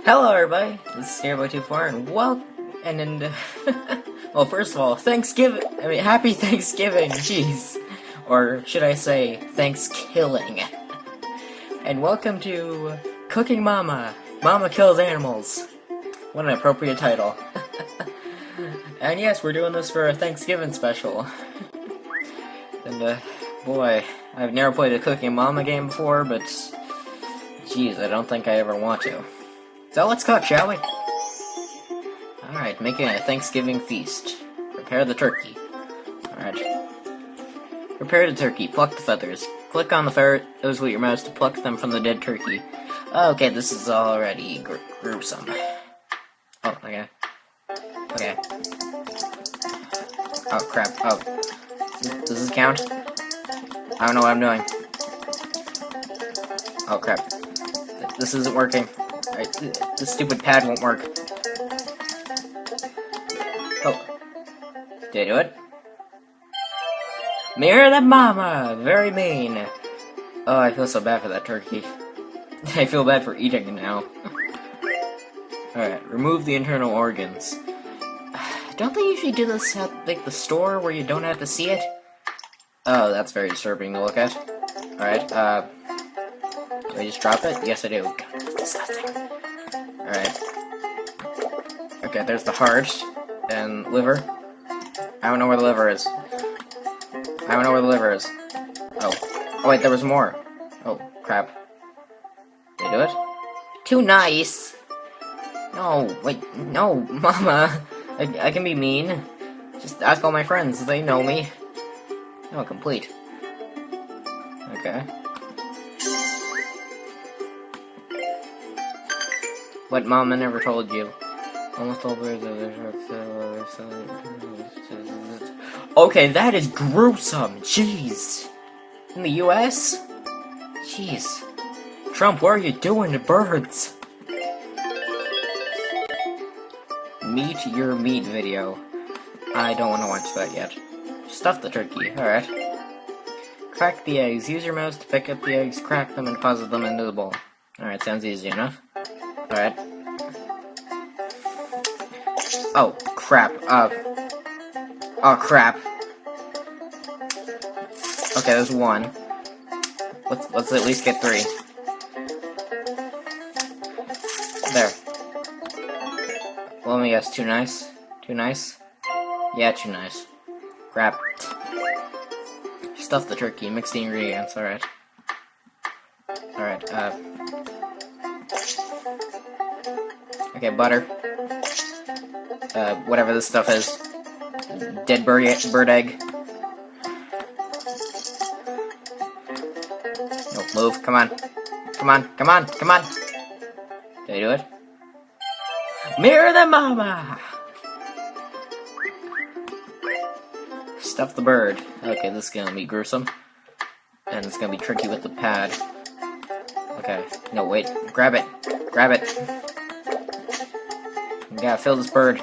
Hello, everybody. This is Starboy24, and well, first of all, Happy Thanksgiving. Jeez, or should I say, Thanks-killing. And welcome to Cooking Mama. Mama kills animals. What an appropriate title. And yes, we're doing this for a Thanksgiving special. And boy, I've never played a Cooking Mama game before, but jeez, I don't think I ever want to. So let's cook, shall we? Alright, making a Thanksgiving feast. Prepare the turkey. Alright. Prepare the turkey. Pluck the feathers. Click on the feathers with your mouse to pluck them from the dead turkey. Okay, this is already gruesome. Oh, okay. Okay. Oh, crap. Oh. Does this count? I don't know what I'm doing. Oh, crap. This isn't working. This stupid pad won't work. Oh. Did I do it? Mirror the mama! Very mean. Oh, I feel so bad for that turkey. I feel bad for eating it now. Alright, remove the internal organs. Don't they usually do this at, like, the store where you don't have to see it? Oh, that's very disturbing to look at. Alright, do I just drop it? Yes, I do. God, that's disgusting. Alright. Okay, there's the heart and liver. I don't know where the liver is. I don't know where the liver is. Oh. Oh, wait, there was more. Oh, crap. Did I do it? Too nice! No, wait, no, Mama. I can be mean. Just ask all my friends. They know me. Oh, complete. Okay. What Mama never told you. Almost all birds are okay, that is gruesome. Jeez. In the US? Jeez. Trump, what are you doing to birds? Meet your meat video. I don't want to watch that yet. Stuff the turkey. Alright. Crack the eggs. Use your mouse to pick up the eggs, crack them, and deposit them into the bowl. Alright, sounds easy enough. Alright. Oh, crap. Oh, crap. Okay, there's one. Let's at least get three. There. Well, let me guess, too nice? Too nice? Yeah, too nice. Crap. Stuff the turkey, mix the ingredients, alright. Alright, okay, butter. Whatever this stuff is. Dead bird egg. No, move, come on. Come on, come on, come on! Did I do it? Mirror the mama! Stuff the bird. Okay, this is gonna be gruesome. And it's gonna be tricky with the pad. Okay. No, wait. Grab it. Grab it. You gotta fill this bird.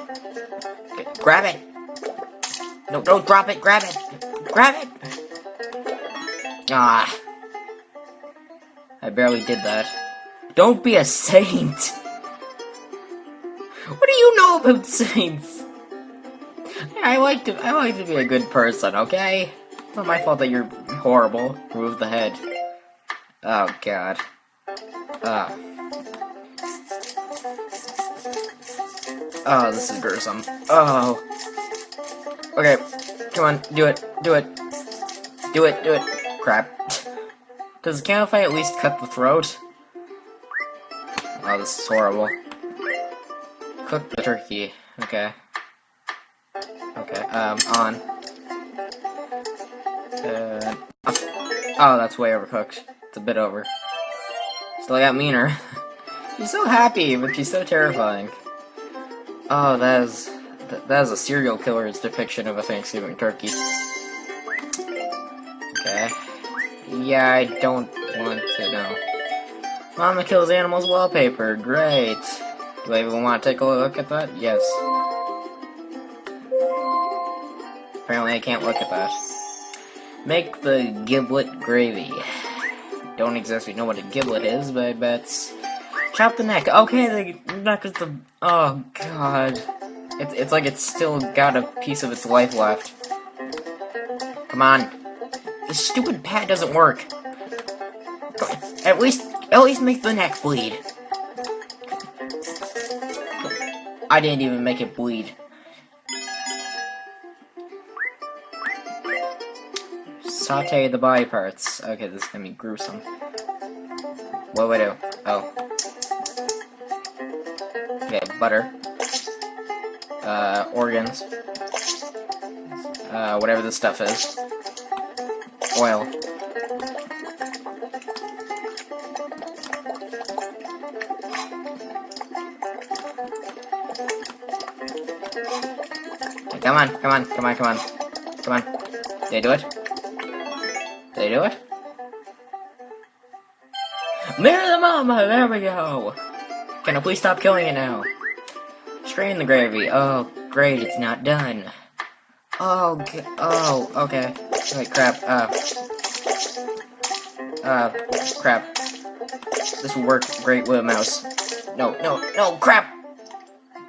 Okay, grab it! No, don't drop it! Grab it! Grab it! Ah. I barely did that. Don't be a saint! What do you know about saints? I like to be a good person, okay? It's not my fault that you're horrible. Remove the head. Oh, God. Oh, this is gruesome. Oh. Okay, come on, do it, do it. Do it, do it. Crap. Does it count if I at least cut the throat? Oh, this is horrible. Cook the turkey. Okay. Okay, on. Oh, that's way overcooked. It's a bit over. Still got meaner. She's so happy, but she's so terrifying. Oh, that is a serial killer's depiction of a Thanksgiving turkey. Okay. Yeah, I don't want to know. Mama kills animals wallpaper. Great. Do I even want to take a look at that? Yes. Apparently I can't look at that. Make the giblet gravy. Don't exactly know what a giblet is, but I bet Chop the neck. Okay, the neck is the... Oh, God. It's like it's still got a piece of its life left. Come on. This stupid pad doesn't work. At least make the neck bleed. I didn't even make it bleed. Saute the body parts. Okay, this is gonna be gruesome. What do I do? Oh. Okay, butter. Organs. Whatever this stuff is. Oil. Okay, come on. Come on. Did I do it? Did I do it? Mirror the mama! There we go! Can I please stop killing it now? Strain the gravy. Oh, great, it's not done. Oh, okay. Wait, crap. Crap. This will work great with a mouse. No, crap!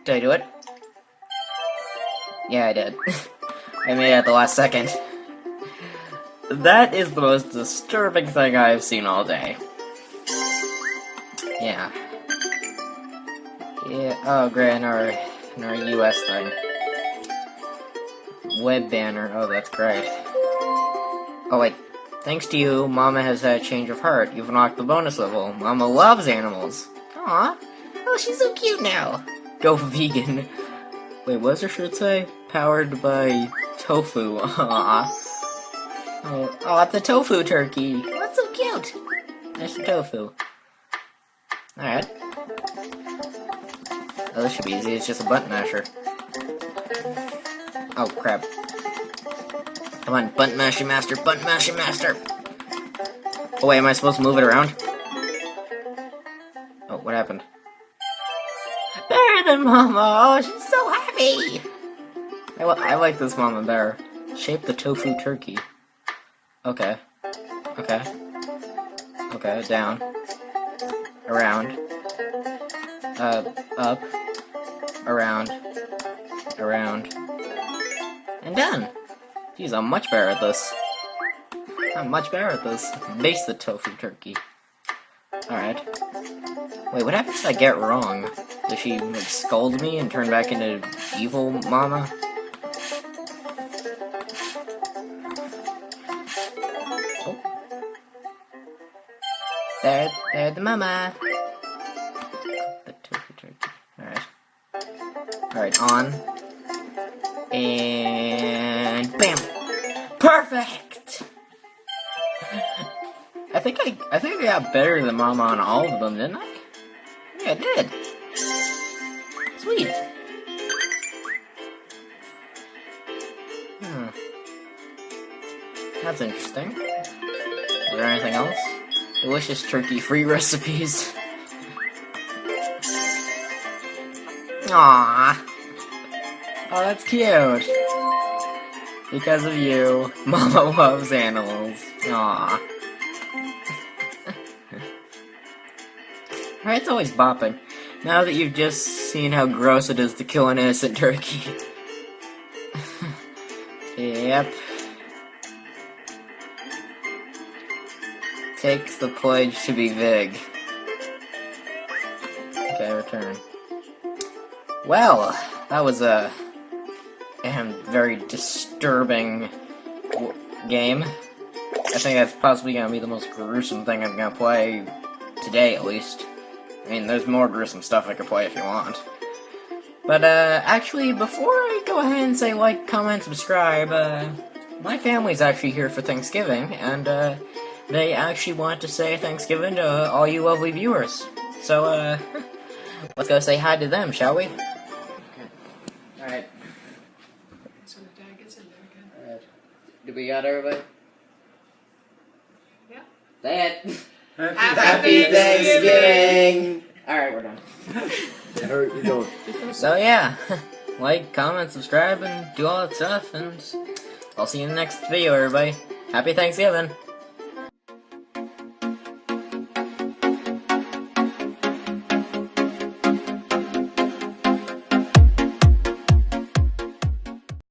Did I do it? Yeah, I did. I made it at the last second. That is the most disturbing thing I've seen all day. Yeah. Yeah, oh great, in our US thing. Web banner, oh that's great. Oh wait, thanks to you, Mama has had a change of heart. You've unlocked the bonus level. Mama loves animals. Aw, oh she's so cute now. Go vegan. Wait, what does her shirt say? Powered by tofu. Aww. Oh, it's a tofu turkey. Oh, that's so cute. There's the tofu. Alright. Oh, this should be easy. It's just a button masher. Oh, crap. Come on, button mashing master, button mashing master! Oh, wait, am I supposed to move it around? Oh, what happened? Better than Mama! Oh, she's so happy! I like this Mama better. Shape the tofu turkey. Okay. Okay, down. Around. Up. Around. And done! Jeez, I'm much better at this. Base the tofu turkey. Alright. Wait, what happens if I get wrong? Does she, like, scold me and turn back into evil Mama? Oh. There's the Mama! The tofu turkey. Alright, on. And bam! Perfect! I think I got better than Mama on all of them, didn't I? Yeah, I did. Sweet. That's interesting. Is there anything else? Delicious turkey-free recipes. Aww. Oh, that's cute. Because of you, Mama loves animals. Aww. Alright, it's always bopping. Now that you've just seen how gross it is to kill an innocent turkey. Yep. Takes the pledge to be Vig. Okay, return. Well, that was a very disturbing game. I think that's possibly gonna be the most gruesome thing I'm gonna play today, at least. I mean, there's more gruesome stuff I could play if you want. But, actually, before I go ahead and say like, comment, subscribe, my family's actually here for Thanksgiving, and, they actually want to say Thanksgiving to all you lovely viewers. So, let's go say hi to them, shall we? Alright. So the dad gets in there again. Alright. Do we got everybody? Yeah. Say it! Happy Thanksgiving! Alright, we're done. You don't. So yeah, like, comment, subscribe, and do all that stuff, and I'll see you in the next video, everybody. Happy Thanksgiving!